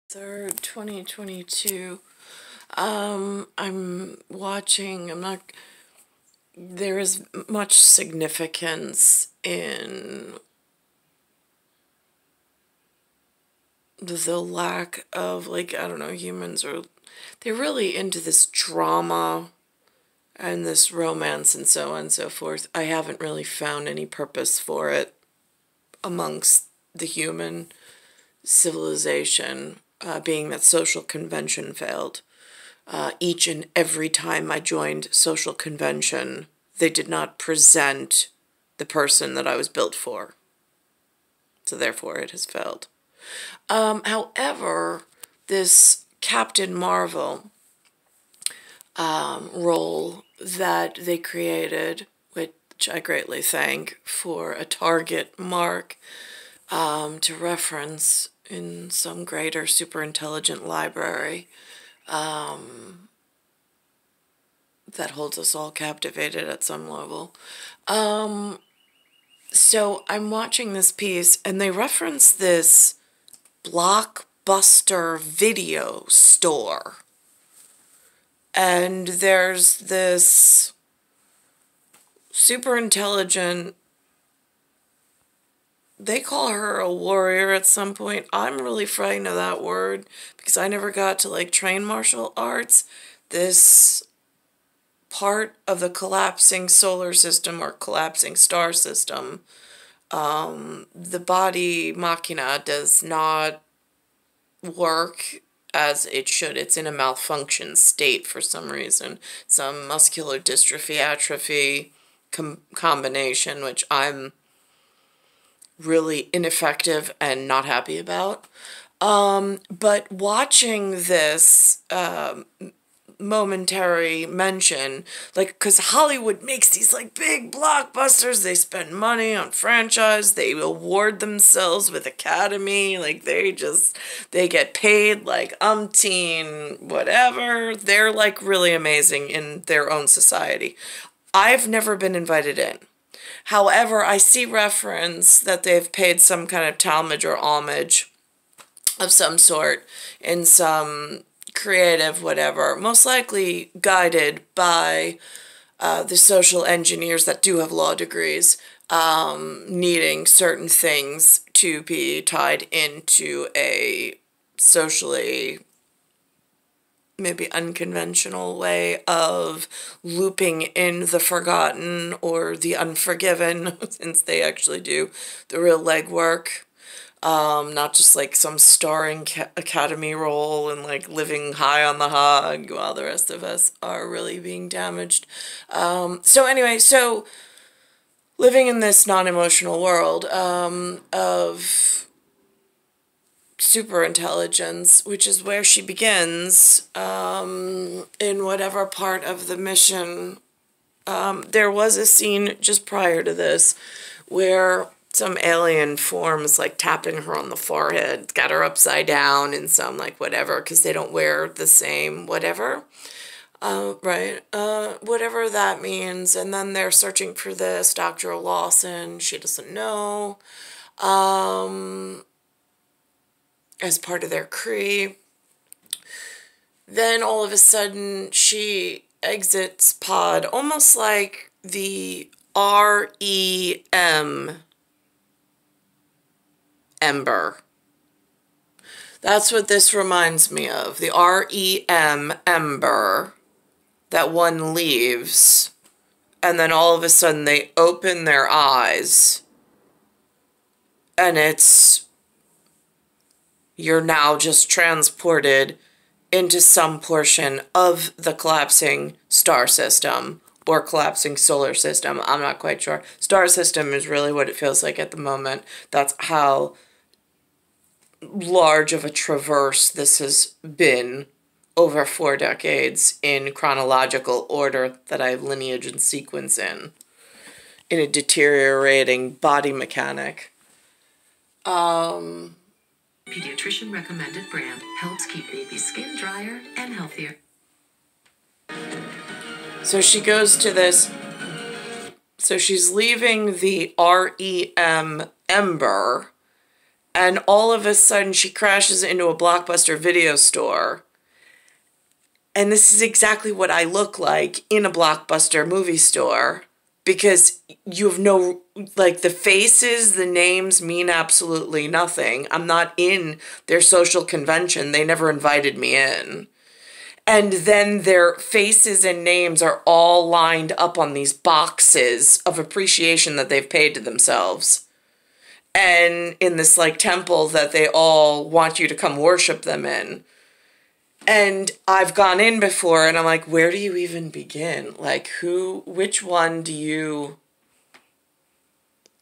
3rd, 2022. I'm watching, there is much significance in the lack of, humans they're really into this drama and this romance and so on and so forth. I haven't really found any purpose for it amongst the human civilization, being that social convention failed. Each and every time I joined social convention, they did not present the person that I was built for. So therefore it has failed. However, this Captain Marvel role that they created, which I greatly thank for a target mark to reference in some greater super intelligent library that holds us all captivated at some level. So I'm watching this piece, and they reference this Blockbuster video store. And there's this super intelligent, they call her a warrior at some point. I'm really frightened of that word because I never got to train martial arts. This part of the collapsing solar system or collapsing star system, the body machina does not work as it should. It's in a malfunction state for some reason. Some muscular dystrophy, atrophy combination, which I'm really ineffective and not happy about. But watching this momentary mention, because Hollywood makes these big blockbusters, they spend money on franchise, they award themselves with Academy, they get paid umpteen whatever. They're really amazing in their own society. I've never been invited in. However, I see reference that they've paid some kind of talmage or homage of some sort in some creative whatever, most likely guided by the social engineers that do have law degrees, needing certain things to be tied into a socially maybe unconventional way of looping in the forgotten or the unforgiven, since they actually do the real legwork. Not just some starring Academy role and living high on the hog while the rest of us are really being damaged. So anyway, so living in this non-emotional world of super intelligence, which is where she begins in whatever part of the mission. There was a scene just prior to this where some alien forms tapping her on the forehead, got her upside down in some whatever, because they don't wear the same whatever. Right, whatever that means. And then they're searching for this Dr. Lawson. She doesn't know. As part of their crew. Then all of a sudden she exits pod, almost like the REM Ember. That's what this reminds me of. The REM Ember that one leaves, and then all of a sudden they open their eyes, and you're now just transported into some portion of the collapsing star system or collapsing solar system. I'm not quite sure. Star system is really what it feels like at the moment. That's how large of a traverse this has been over 4 decades in chronological order that I lineage and sequence in a deteriorating body mechanic. Pediatrician recommended brand helps keep baby's skin drier and healthier. So she goes to this. So she's leaving the REM Ember And all of a sudden she crashes into a Blockbuster video store. And this is exactly what I look like in a Blockbuster movie store. Because you have no, like, the faces, the names mean absolutely nothing. I'm not in their social convention. They never invited me in. And then their faces and names are all lined up on these boxes of appreciation that they've paid to themselves. And in this, like, temple that they all want you to come worship them in. And I've gone in before and I'm like, where do you even begin? Like, which one do you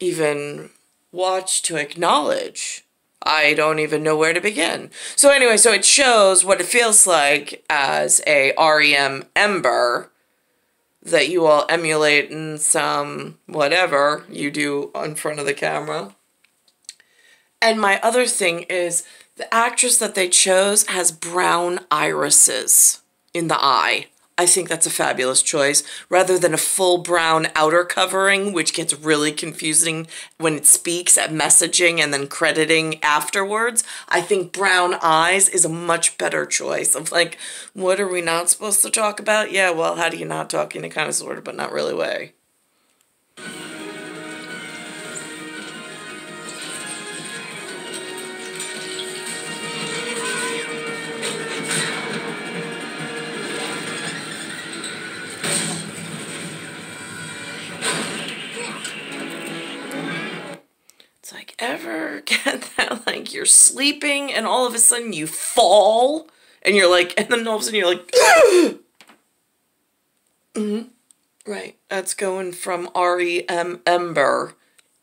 even watch to acknowledge? I don't even know where to begin. So anyway, so it shows what it feels like as a REM ember that you all emulate in some whatever you do in front of the camera. And my other thing is the actress that they chose has brown irises in the eye. I think that's a fabulous choice, rather than a full brown outer covering, which gets really confusing when it speaks at messaging and then crediting afterwards. I think brown eyes is a much better choice of like, what are we not supposed to talk about? Yeah, well, how do you not talk in a kind of sort of but not really way? Like, ever get that, like, you're sleeping and all of a sudden you fall and you're like, and then all of a sudden you're like, right, that's going from REM ember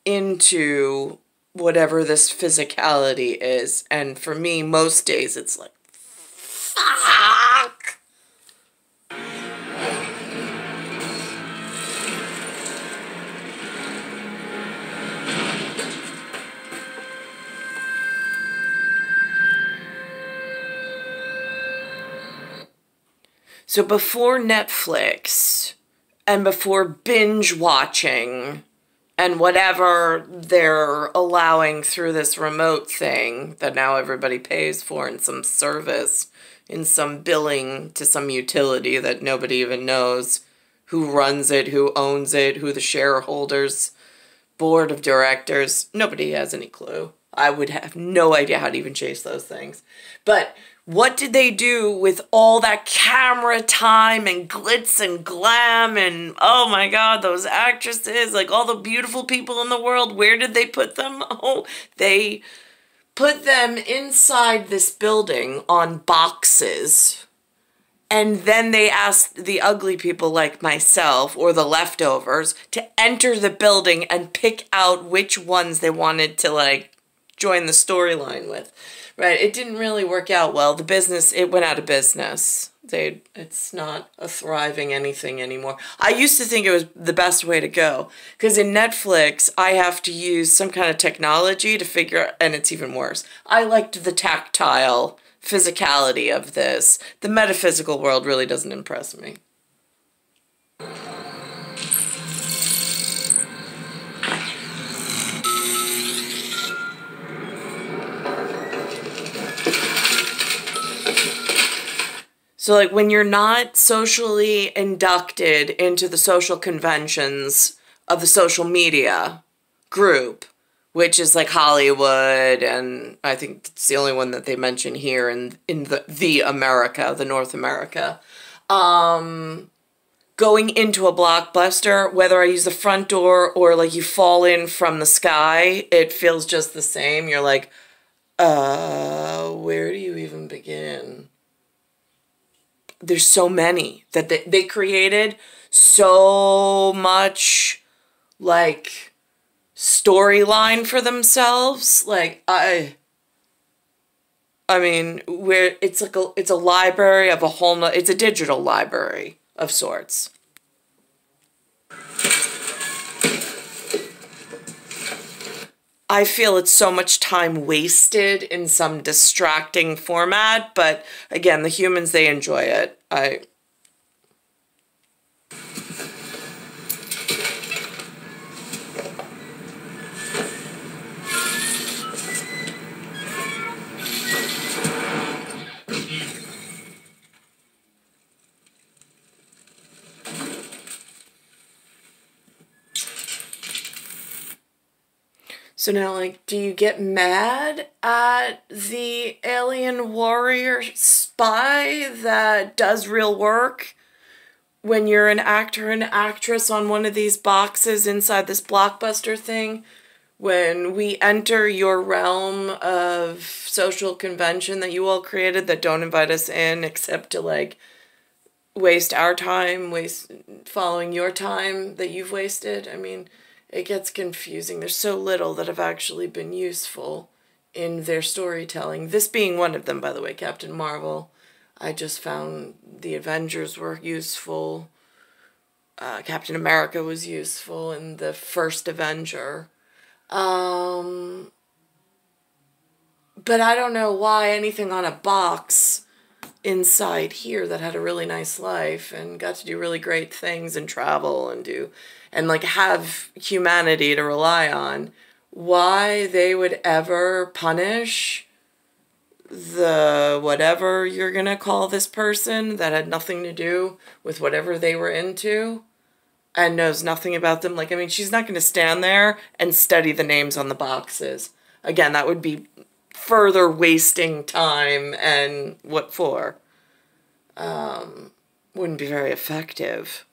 into whatever this physicality is. And for me, most days it's like, fuck. So before Netflix and before binge watching and whatever they're allowing through this remote thing that now everybody pays for in some service, in some billing to some utility that nobody even knows who runs it, who owns it, who the shareholders, board of directors, nobody has any clue. I would have no idea how to even chase those things. But what did they do with all that camera time and glitz and glam and, oh my God, those actresses, like all the beautiful people in the world, where did they put them? Oh, they put them inside this building on boxes. And then they asked the ugly people like myself or the leftovers to enter the building and pick out which ones they wanted to, like, join the storyline with. Right, it didn't really work out well. The business, it went out of business. It's not a thriving anything anymore. I used to think it was the best way to go. Because in Netflix, I have to use some kind of technology to figure out, and it's even worse. I liked the tactile physicality of this. The metaphysical world really doesn't impress me. So, like, when you're not socially inducted into the social conventions of the social media group, which is like Hollywood, and I think it's the only one that they mention here in the America, the North America, going into a Blockbuster, whether I use the front door or, like, you fall in from the sky, it feels just the same. You're like, where do you even begin? There's so many that they created so much, like, storyline for themselves. Like, I mean, where it's like it's a library of a whole it's a digital library of sorts. I feel it's so much time wasted in some distracting format, but again, the humans, they enjoy it. So now, like, do you get mad at the alien warrior spy that does real work when you're an actor and actress on one of these boxes inside this Blockbuster thing? When we enter your realm of social convention that you all created that don't invite us in except to, like, waste our time, waste following your time that you've wasted. I mean, it gets confusing. There's so little that have actually been useful in their storytelling. This being one of them, by the way, Captain Marvel. I just found the Avengers were useful. Captain America was useful in the first Avenger. But I don't know why anything on a box inside here that had a really nice life and got to do really great things and travel and do and like have humanity to rely on, why they would ever punish the whatever you're gonna call this person that had nothing to do with whatever they were into and knows nothing about them. Like, I mean, she's not gonna stand there and study the names on the boxes. Again, that would be further wasting time, and what for? Wouldn't be very effective.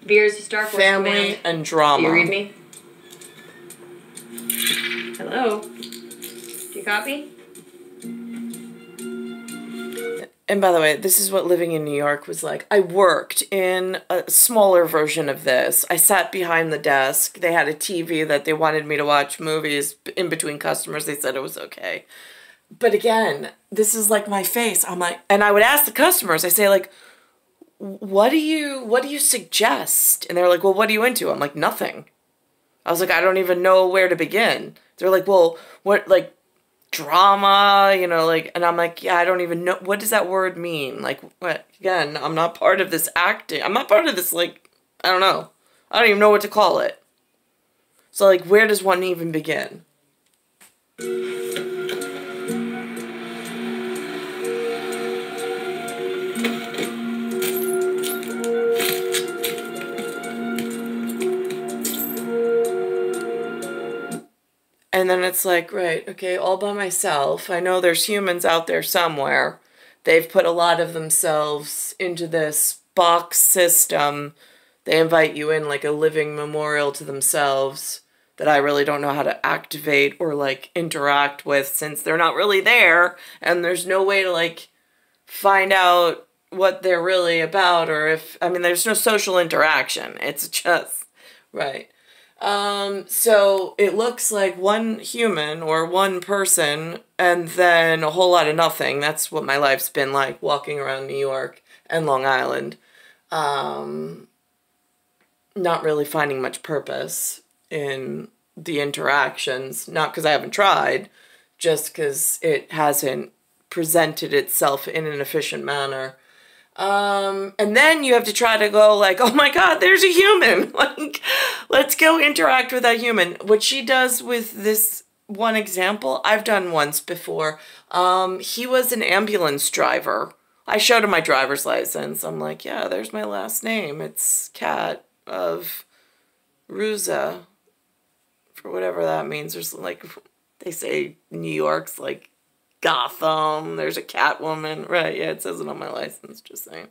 Veers to Star Force Family Command. and drama. Do you read me? Hello? Do you copy? And by the way, this is what living in New York was like. I worked in a smaller version of this. I sat behind the desk. They had a TV that they wanted me to watch movies in between customers. They said it was okay. But again, this is like my face. I'm like, and I would ask the customers, I say like, what do you suggest? And they're like, well, what are you into? I'm like, nothing. I was like, I don't even know where to begin. They're like, well, what, like, drama, you know, like, and I'm like, yeah, I don't even know, what does that word mean? Like, what, again, I'm not part of this acting, I'm not part of this, like, I don't know. I don't even know what to call it. So, like, where does one even begin? And then it's like, right, okay, all by myself. I know there's humans out there somewhere. They've put a lot of themselves into this box system. They invite you in like a living memorial to themselves that I really don't know how to activate or like interact with since they're not really there and there's no way to like find out what they're really about or if, I mean, there's no social interaction. It's just, right. So it looks like one human or one person and then a whole lot of nothing. That's what my life's been like walking around New York and Long Island. Not really finding much purpose in the interactions. Not because I haven't tried, just because it hasn't presented itself in an efficient manner. And then you have to try to go like, oh my God, there's a human. Like, let's go interact with that human. What she does with this one example, I've done once before. He was an ambulance driver. I showed him my driver's license. I'm like, yeah, there's my last name. It's Cattaruzza, for whatever that means. There's like, they say New York's like Gotham, there's a Catwoman, right, yeah, it says it on my license, just saying.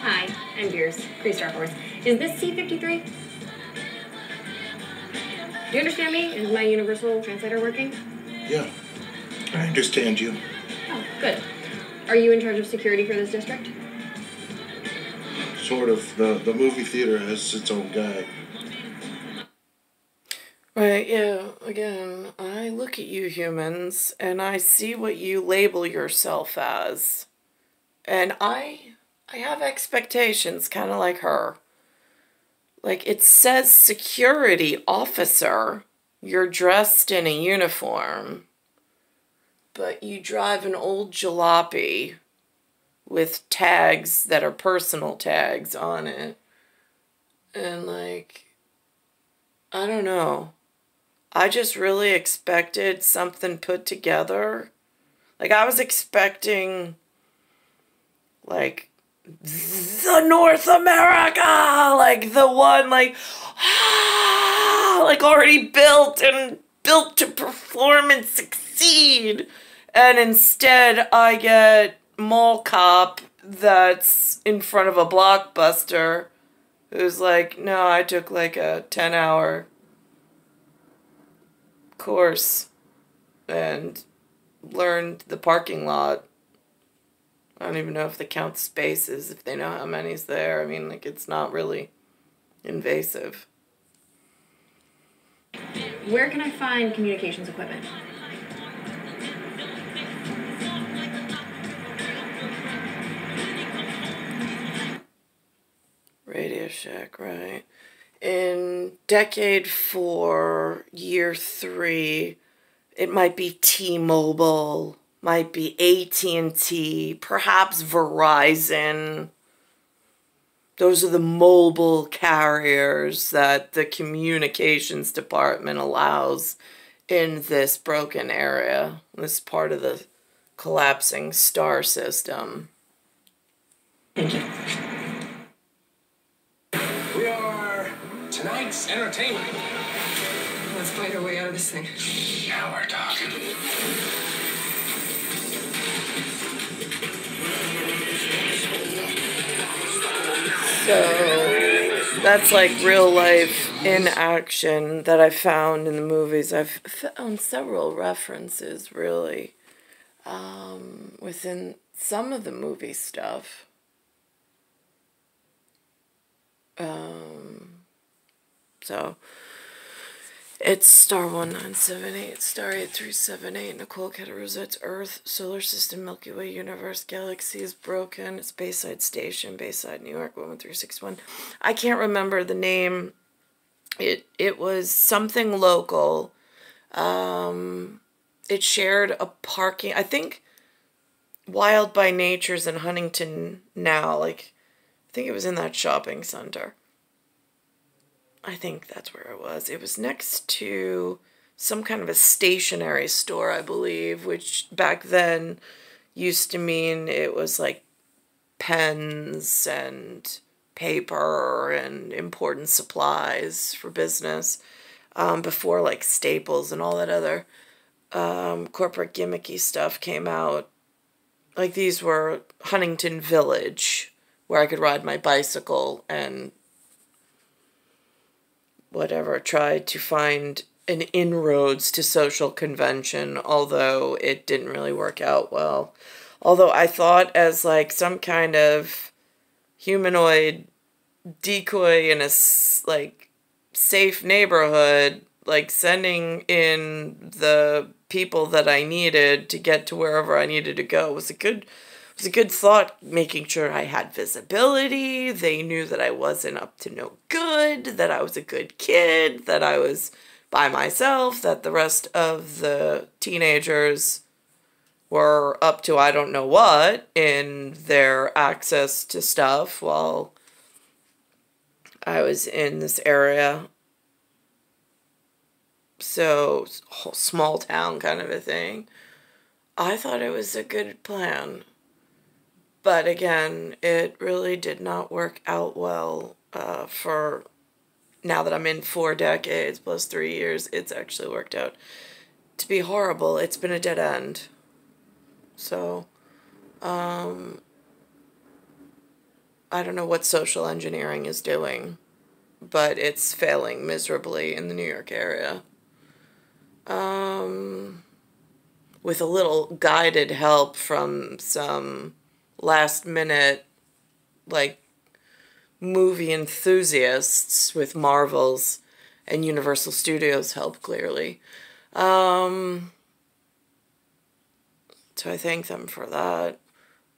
Hi, I'm Veers, pre-Star Force. Is this C53? Do you understand me? Is my universal translator working? Yeah, I understand you. Oh, good. Are you in charge of security for this district? Sort of. The movie theater has its own guy. Right, yeah, again, I look at you humans, and I see what you label yourself as. And I have expectations, kind of like her. Like, it says security officer. You're dressed in a uniform. But you drive an old jalopy with tags that are personal tags on it. And, like, I don't know. I just really expected something put together. Like, I was expecting, like, the North America, like, the one, like, like, already built and built to perform and succeed. And instead, I get mall cop that's in front of a Blockbuster who's like, no, I took, like, a 10-hour course and learned the parking lot. I don't even know if they count spaces, if they know how many's there. I mean, like, it's not really invasive. Where can I find communications equipment? Radio Shack, right. In decade 4, year 3, it might be T-Mobile, might be AT&T, perhaps Verizon. Those are the mobile carriers that the communications department allows in this broken area. This part of the collapsing star system. Thank you. We are tonight's entertainment. Let's find our way out of this thing. Now we're talking. So that's like real life in action that I found in the movies. I've found several references really within some of the movie stuff. So it's star 1978, star 8378, Nicole, Cattaruzza, it's Earth, Solar System, Milky Way, Universe, Galaxy is broken, it's Bayside Station, Bayside, New York, 11361. I can't remember the name. It was something local. It shared a parking, I think Wild by Nature's in Huntington now, like, I think it was in that shopping center. I think that's where it was. It was next to some kind of a stationery store, I believe, which back then used to mean it was like pens and paper and important supplies for business, before like Staples and all that other corporate gimmicky stuff came out. Like, these were Huntington Village, where I could ride my bicycle and whatever, tried to find an inroads to social convention, although it didn't really work out well. Although I thought as like some kind of humanoid decoy in a like safe neighborhood, like sending in the people that I needed to get to wherever I needed to go was a good thought, making sure I had visibility. They knew that I wasn't up to no good, that I was a good kid, that I was by myself, that the rest of the teenagers were up to I don't know what in their access to stuff while I was in this area. So, whole small town kind of a thing. I thought it was a good plan. But again, it really did not work out well for now that I'm in 4 decades plus 3 years. It's actually worked out to be horrible. It's been a dead end. So, I don't know what social engineering is doing, but it's failing miserably in the New York area. With a little guided help from some last minute, like, movie enthusiasts with Marvel's and Universal Studios help, clearly. So I thank them for that.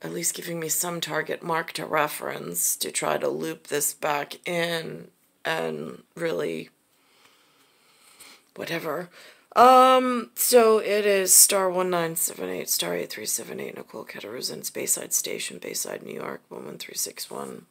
At least giving me some target mark to reference to try to loop this back in and really whatever. So it is star 1978, star 8378, Nicole, Cattaruzza, Bayside Station, Bayside, New York, 11361.